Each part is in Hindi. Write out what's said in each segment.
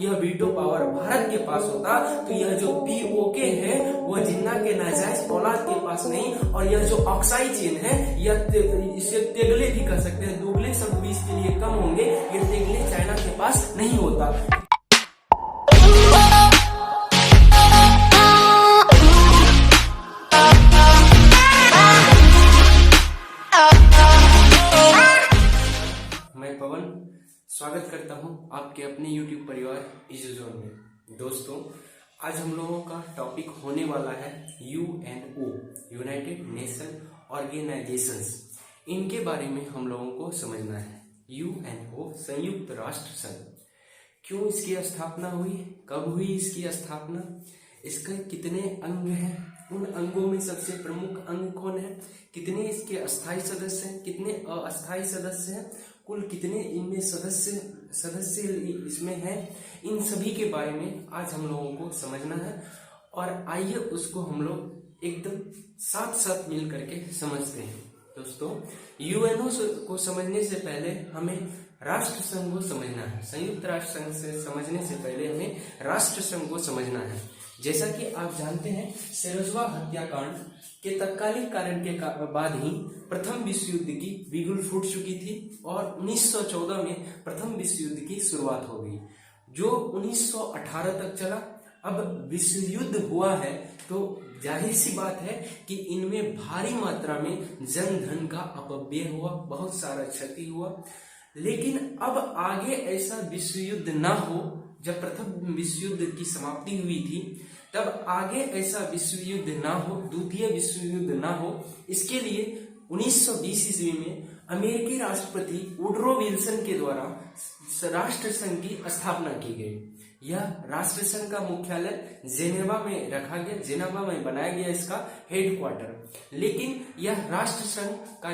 यह वीटो पावर भारत के पास होता तो यह जो पीओके है वह जिन्ना के नाजायज औलाद के पास नहीं, और यह जो ऑक्साई चेन है यह इसे तेगले भी कर सकते हैं, दोगले शब्द भी इसके लिए कम होंगे, ये तेगले चाइना के पास नहीं होता। मैं पवन स्वागत करता हूं आपके अपने YouTube परिवार इजोजोन में। दोस्तों, आज हम लोगों का टॉपिक होने वाला है यूएनओ, यूनाइटेड नेशन ऑर्गेनाइजेशंस। इनके बारे में हम लोगों को समझना है। यूएनओ संयुक्त राष्ट्र संघ, क्यों इसकी स्थापना हुई, कब हुई इसकी स्थापना, इसके कितने अंग हैं, उन अंगों में सबसे प्रमुख अंग कौन है, कितने इसके अस्थायी सदस्य हैं, कितने अस्थायी सदस्य हैं, कुल कितने इनमें सदस्य इसमें हैं, इन सभी के बारे में आज हम लोगों को समझना है। और आइए उसको हम लोग एकदम साथ साथ मिल करके समझते हैं। दोस्तों, यूएनओ को समझने से पहले हमें राष्ट्र संघ को समझना है। संयुक्त राष्ट्र संघ से समझने से पहले हमें राष्ट्र संघ को समझना है। जैसा कि आप जानते हैं, सिरोजवा हत्याकांड के तत्कालीन कारण के बाद ही प्रथम विश्व युद्ध की बिगुल फूट चुकी थी और 1914 में प्रथम विश्व युद्ध की शुरुआत हो गई, जो 1918 तक चला। अब विश्व युद्ध हुआ है तो जाहिर सी बात है कि इनमें भारी मात्रा में जन धन का अपव्यय हुआ, बहुत सारा क्षति हुआ। लेकिन अब आगे ऐसा विश्व युद्ध ना हो। जब प्रथम विश्व युद्ध की समाप्ति हुई थी तब आगे ऐसा विश्व युद्ध ना हो, द्वितीय विश्व युद्ध ना हो, इसके लिए 1920 ईस्वी में अमेरिकी राष्ट्रपति वुडरो विल्सन के द्वारा राष्ट्र संघ की स्थापना की गई। यह राष्ट्र संघ का मुख्यालय जेनेवा में रखा गया, जेनेवा में बनाया गया इसका हेडक्वार्टर। लेकिन यह राष्ट्र संघ का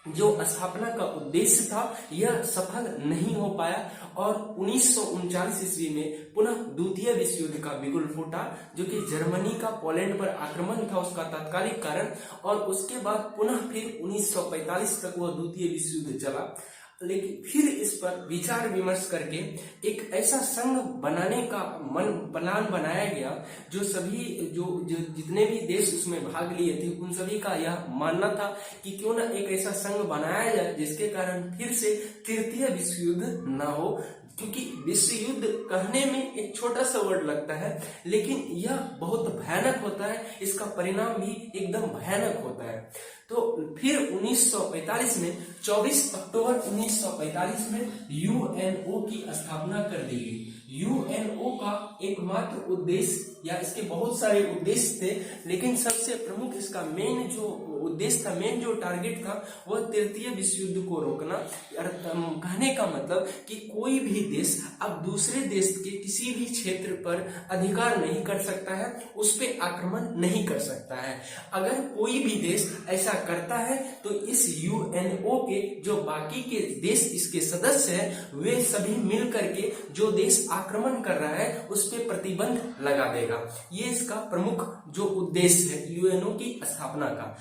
जो स्थापना का उद्देश्य था यह सफल नहीं हो पाया और 1939 ईस्वी में पुनः द्वितीय विश्व युद्ध का बिगुल फूटा, जो कि जर्मनी का पोलैंड पर आक्रमण था उसका तात्कालिक कारण। और उसके बाद पुनः फिर 1945 तक वह द्वितीय विश्व युद्ध चला। लेकिन फिर इस पर विचार विमर्श करके एक ऐसा संघ बनाने का प्लान बनाया गया जो जितने भी देश उसमें भाग लिए थे उन सभी का यह मानना था कि क्यों ना एक ऐसा संघ बनाया जाए जिसके कारण फिर से तृतीय विश्व युद्ध ना हो। क्योंकि विश्व युद्ध कहने में एक छोटा सा वर्ड लगता है, लेकिन यह बहुत भयानक होता है, इसका परिणाम भी एकदम भयानक होता है। तो फिर 1945 में 24 अक्टूबर 1945 में यूएनओ की स्थापना कर दी गई। यूएनओ का एकमात्र उद्देश्य, या इसके बहुत सारे उद्देश्य थे, लेकिन सबसे प्रमुख इसका मेन जो उद्देश्य था, मेन जो टारगेट था, वह तृतीय विश्व युद्ध को रोकना। कहने का मतलब कि कोई भी देश अब दूसरे देश के किसी भी क्षेत्र पर अधिकार नहीं कर सकता है, उस पर आक्रमण नहीं कर सकता है। अगर कोई भी देश ऐसा करता है तो इस यूएनओ के जो बाकी के देश इसके सदस्य हैं वे सभी मिल करके जो देश आक्रमण कर रहा है उस पर प्रतिबंध लगा देगा। ये इसका प्रमुख जो उद्देश्य है यूएनओ की स्थापना का।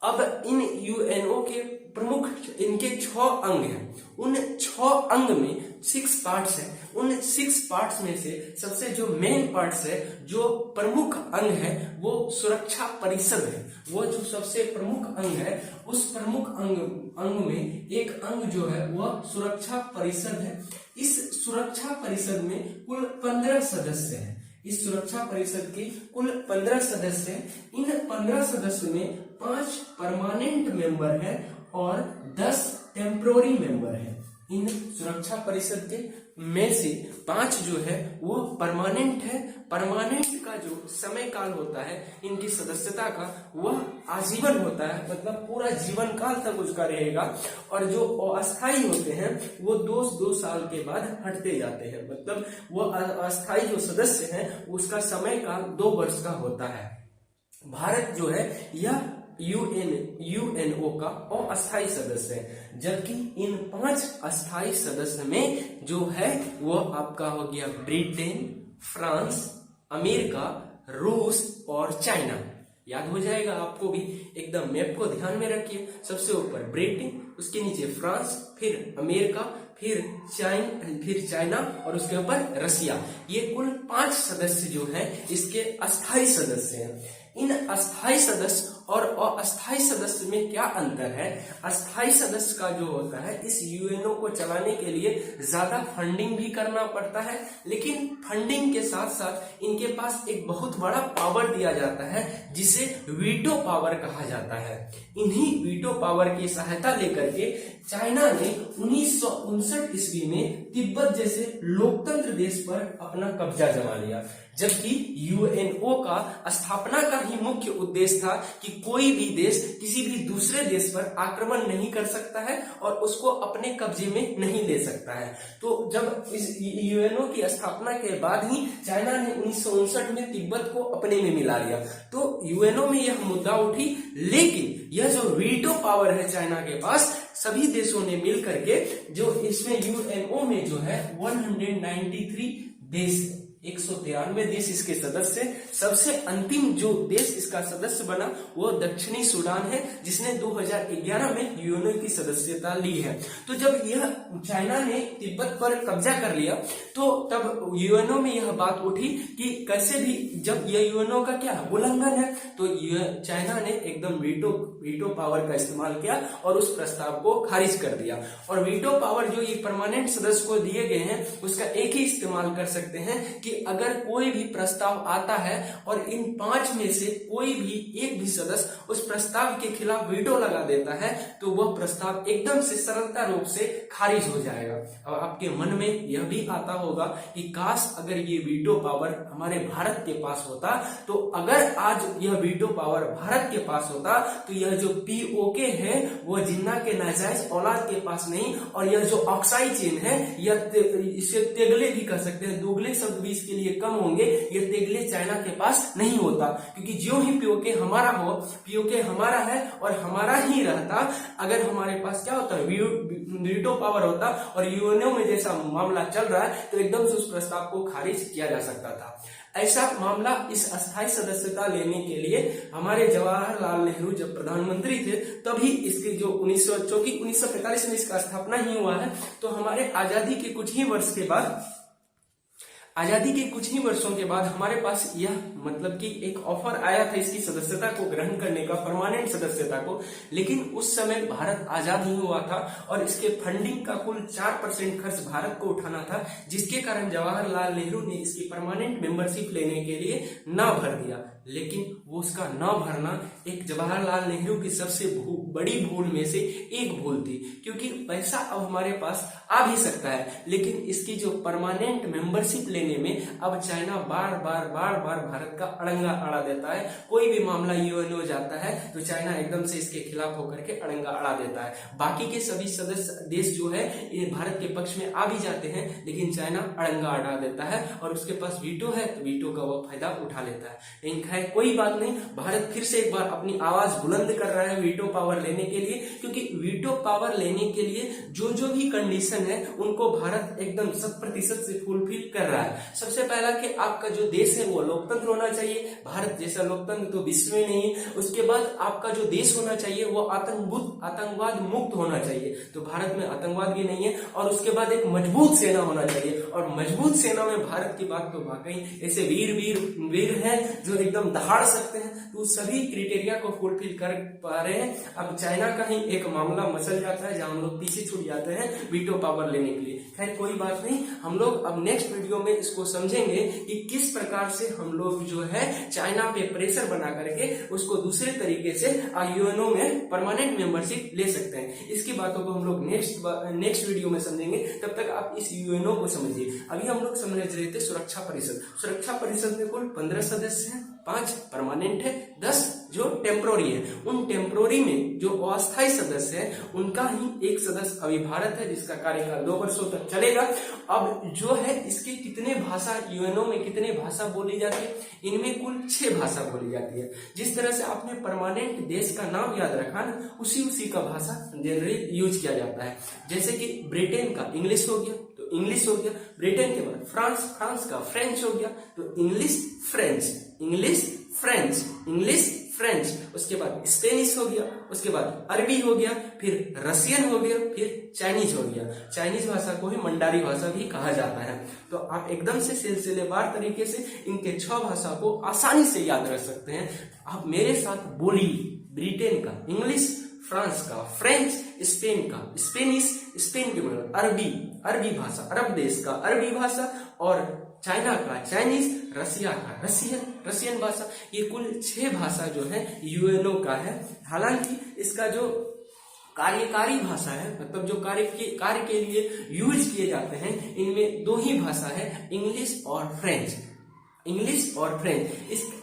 अब इन यूएनओ के प्रमुख इनके 6 अंग हैं। उन 6 अंग में 6 पार्ट्स हैं। उन 6 पार्ट्स में से सबसे जो मेन पार्ट्स है, जो प्रमुख अंग है, वो सुरक्षा परिषद है। वो जो सबसे प्रमुख अंग है, उस प्रमुख अंग में एक अंग जो है वह सुरक्षा परिषद है। इस सुरक्षा परिषद में कुल 15 सदस्य हैं। इस सुरक्षा परिषद के कुल 15 सदस्य हैं। इन 15 सदस्यों में 5 परमानेंट मेंबर हैं और 10 टेम्पोररी मेंबर हैं। इन सुरक्षा परिषद के में से 5 जो है वो परमानेंट है। परमानेंट का जो समय काल होता है इनकी सदस्यता का, वह आजीवन होता है, मतलब पूरा जीवन काल तक उसका रहेगा। और जो अस्थायी होते हैं वो 2 साल के बाद हटते जाते हैं, मतलब वो अस्थायी जो सदस्य हैं उसका समय काल 2 वर्ष का होता है। भारत जो है यह यूएनओ का अस्थायी सदस्य है, जबकि इन 5 अस्थायी सदस्य में जो है वो आपका हो गया ब्रिटेन, फ्रांस, अमेरिका, रूस और चाइना। याद हो जाएगा आपको भी, एकदम मैप को ध्यान में रखिए। सबसे ऊपर ब्रिटेन, उसके नीचे फ्रांस, फिर अमेरिका, फिर चाइना और उसके ऊपर रसिया। ये कुल 5 सदस्य जो हैं इसके अस्थायी सदस्य हैं। इन अस्थायी सदस्य और अस्थायी सदस्य में क्या अंतर है? अस्थायी सदस्य का जो होता है, इस यूएनओ को चलाने के लिए ज्यादा फंडिंग भी करना पड़ता है, लेकिन फंडिंग के साथ साथ इनके पास एक बहुत बड़ा पावर दिया जाता है जिसे वीटो पावर कहा जाता है। इन्हीं वीटो पावर की सहायता लेकर के चाइना ने 1959 ईस्वी में तिब्बत जैसे लोकतंत्र देश पर अपना कब्जा जमा लिया, जबकि यूएनओ का स्थापना का ही मुख्य उद्देश्य था कि कोई भी देश किसी भी दूसरे देश पर आक्रमण नहीं कर सकता है और उसको अपने कब्जे में नहीं ले सकता है। तो जब इस यूएनओ की स्थापना के बाद ही चाइना ने 1959 में तिब्बत को अपने में मिला लिया। तो यूएनओ में यह मुद्दा उठी, लेकिन यह जो वीटो पावर है चाइना के पास, सभी देशों ने मिल करके जो इसमें यूएनओ में जो है 193 देश, 193 देश इसके सदस्य। सबसे अंतिम जो देश इसका सदस्य बना वो दक्षिणी सूडान है, जिसने 2011 में यूएनओ की सदस्यता ली है। तो जब यह चाइना ने तिब्बत पर कब्जा कर लिया तो तब यूएनओ में यह बात उठी कि कैसे भी, जब यह यूएनओ का क्या उल्लंघन है, तो चाइना ने एकदम वीटो पावर का इस्तेमाल किया और उस प्रस्ताव को खारिज कर दिया। और वीटो पावर जो ये परमानेंट सदस्य को दिए गए हैं उसका एक ही इस्तेमाल कर सकते हैं कि अगर कोई भी प्रस्ताव आता है और इन 5 में से कोई भी एक भी सदस्य उस प्रस्ताव के खिलाफ वीटो लगा देता है तो वह प्रस्ताव एकदम से सरलता रूप से खारिज हो जाएगा। और आपके मन में यह भी आता होगा कि काश अगर ये वीटो पावर हमारे भारत के पास होता, तो अगर आज यह वीटो पावर भारत के पास होता तो यह जो पीओके है वो जिन्ना के नाजायज औलाद के पास नहीं, और यह जो ऑक्साई चेन है यह इसे तेगले भी कह सकते हैं, दोगले शब्द भी इसके लिए कम होंगे, ये तेगले चाइना के पास नहीं होता। क्योंकि जो ही पीओके हमारा हो, पीओके हमारा है और हमारा ही रहता, अगर हमारे पास क्या होता है वीटो पावर होता और यूएनओ में जैसा मामला चल रहा है तो एकदम से उस प्रस्ताव को खारिज किया जा सकता था। ऐसा मामला इस अस्थायी सदस्यता लेने के लिए हमारे जवाहरलाल नेहरू जब प्रधानमंत्री थे तभी इसकी जो 1945 में इसका स्थापना ही हुआ है, तो हमारे आजादी के कुछ ही वर्षों के बाद हमारे पास यह मतलब कि एक ऑफर आया था इसकी सदस्यता को ग्रहण करने का, परमानेंट सदस्यता को। लेकिन उस समय भारत आजाद नहीं हुआ था और इसके फंडिंग का कुल 4% खर्च भारत को उठाना था, जिसके कारण जवाहरलाल नेहरू ने इसकी परमानेंट मेंबरशिप लेने के लिए ना भर दिया। लेकिन वो उसका न भरना एक जवाहरलाल नेहरू की सबसे बड़ी भूल में से एक भूल थी, क्योंकि पैसा अब हमारे पास आ भी सकता है, लेकिन इसकी जो परमानेंट मेंबरशिप लेने में अब चाइना बार बार भारत का अड़ंगा अड़ा देता है। कोई भी मामला यूएनओ जाता है तो चाइना एकदम से इसके खिलाफ होकर के अड़ंगा अड़ा देता है। बाकी के सभी सदस्य देश जो है ये भारत के पक्ष में आ भी जाते हैं, लेकिन चाइना अड़ंगा अड़ा देता है और उसके पास वीटो है तो वीटो का वो फायदा उठा लेता है। लेकिन खैर कोई बात नहीं, भारत फिर से एक बार अपनी आवाज बुलंद कर रहा है वीटो पावर लेने के लिए, क्योंकि वीटो पावर लेने के लिए जो भी कंडीशन है उनको भारत एकदम 100% से फुलफिल कर रहा है। सबसे पहला कि आपका जो देश है वो लोकतंत्र होना चाहिए, भारत जैसा लोकतंत्र तो विश्व में नहीं है। उसके बाद आपका जो देश होना चाहिए वो आतंकवाद मुक्त होना चाहिए, तो भारत में आतंकवाद भी नहीं है। और उसके बाद एक मजबूत सेना होना चाहिए, और मजबूत सेना में भारत की बात तो वाकई ऐसे वीर हैं जो एकदम दहाड़ सकते हैं, तो सभी क्राइटेरिया को फुलफिल कर पा रहे हैं। अब चाइना का ही एक मामला मसल जाता है जहां हम लोग पीछे छूट जाते हैं वीटो पावर लेने के लिए। खैर कोई बात नहीं, हम लोग अब नेक्स्ट वीडियो में इसको समझेंगे कि किस प्रकार से हम लोग जो है चाइना पे प्रेशर बना करके उसको दूसरे तरीके से यूएनओ में परमानेंट मेंबरशिप ले सकते हैं। इसकी बातों को हम लोग नेक्स्ट वीडियो में समझेंगे। तब तक आप इस यूएनओ को समझिए। अभी हम लोग समझ रहे थे सुरक्षा परिषद में कुल 15 सदस्य हैं, 5 परमानेंट है, 10 जो टेम्पोररी है। उन टेम्पोररी में जो अस्थायी सदस्य है उनका ही एक सदस्य अभी भारत है, जिसका कार्यकाल 2 वर्षों तक चलेगा। अब जो है इसके कितने भाषा यूएनओ में कितने भाषा बोली जाती है, इनमें कुल 6 भाषा बोली जाती है। जिस तरह से आपने परमानेंट देश का नाम याद रखा ना, उसी का भाषा जनरली यूज किया जाता है। जैसे कि ब्रिटेन का इंग्लिश हो गया तो इंग्लिश हो गया, ब्रिटेन के बाद फ्रांस का फ्रेंच हो गया तो इंग्लिश फ्रेंच, उसके बाद स्पेनिश हो गया, उसके बाद अरबी हो गया, फिर रशियन हो गया, फिर चाइनीज हो गया। चाइनीज भाषा को ही मंडारी भाषा भी कहा जाता है। तो आप एकदम से सिलसिलेवार तरीके से इनके 6 भाषा को आसानी से याद रख सकते हैं। आप मेरे साथ बोलिए, ब्रिटेन का इंग्लिश, फ्रांस का फ्रेंच, स्पेन का स्पेनिश, स्पेन के अरबी भाषा, अरब देश का अरबी भाषा, और चाइना का चाइनीज, रसिया का रसियन भाषा। ये कुल 6 भाषा जो है यूएनओ का है। हालांकि इसका जो कार्यकारी भाषा है, मतलब जो कार्य के लिए यूज किए जाते हैं, इनमें 2 ही भाषा है, इंग्लिश और फ्रेंच।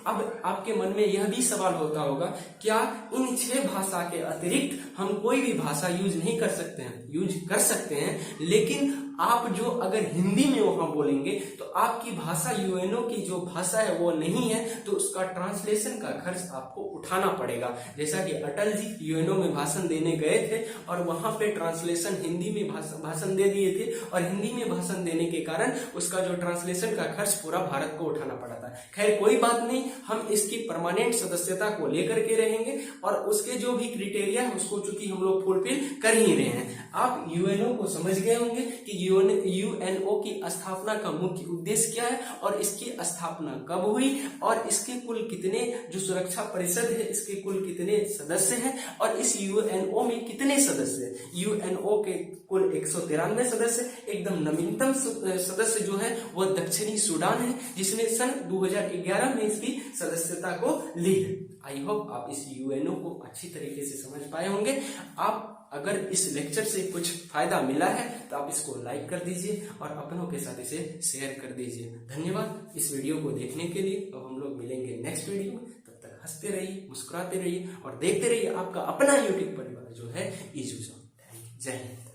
अब आपके मन में यह भी सवाल होता होगा, क्या इन 6 भाषा के अतिरिक्त हम कोई भी भाषा यूज नहीं कर सकते हैं? यूज कर सकते हैं, लेकिन आप जो अगर हिंदी में वहां बोलेंगे तो आपकी भाषा यूएनओ की जो भाषा है वो नहीं है, तो उसका ट्रांसलेशन का खर्च आपको उठाना पड़ेगा। जैसा कि अटल जी यूएनओ में भाषण देने गए थे और वहां पे ट्रांसलेशन हिंदी में भाषण दे दिए थे, और हिंदी में भाषण देने के कारण उसका जो ट्रांसलेशन का खर्च पूरा भारत को उठाना पड़ा था। खैर कोई बात नहीं, हम इसकी परमानेंट सदस्यता को लेकर के रहेंगे, और उसके जो भी क्राइटेरिया है उसको चूंकि हम लोग फुलफिल कर ही रहे हैं। आप यूएनओ को समझ गए होंगे कि यूएनओ की स्थापना का मुख्य उद्देश्य क्या है, और इसकी स्थापना कब हुई, और इसके कुल कितने, जो सुरक्षा परिषद है इसके कुल कितने सदस्य हैं, और इस यूएनओ में कितने सदस्य हैं। यूएनओ के कुल 193 सदस्य। एकदम नवीनतम सदस्य जो है वह दक्षिणी सूडान है, जिसने सन 2011 में इसकी सदस्यता को ली है। आई होप आप इस यूएनओ को अच्छी तरीके से समझ पाए होंगे। आप अगर इस लेक्चर से कुछ फायदा मिला है तो आप इसको लाइक कर दीजिए और अपनों के साथ इसे शेयर कर दीजिए। धन्यवाद इस वीडियो को देखने के लिए। अब हम लोग मिलेंगे नेक्स्ट वीडियो में। तब तक हंसते रहिए, मुस्कुराते रहिए और देखते रहिए आपका अपना यूट्यूब परिवार जो है इजू जोन। जय हिंद।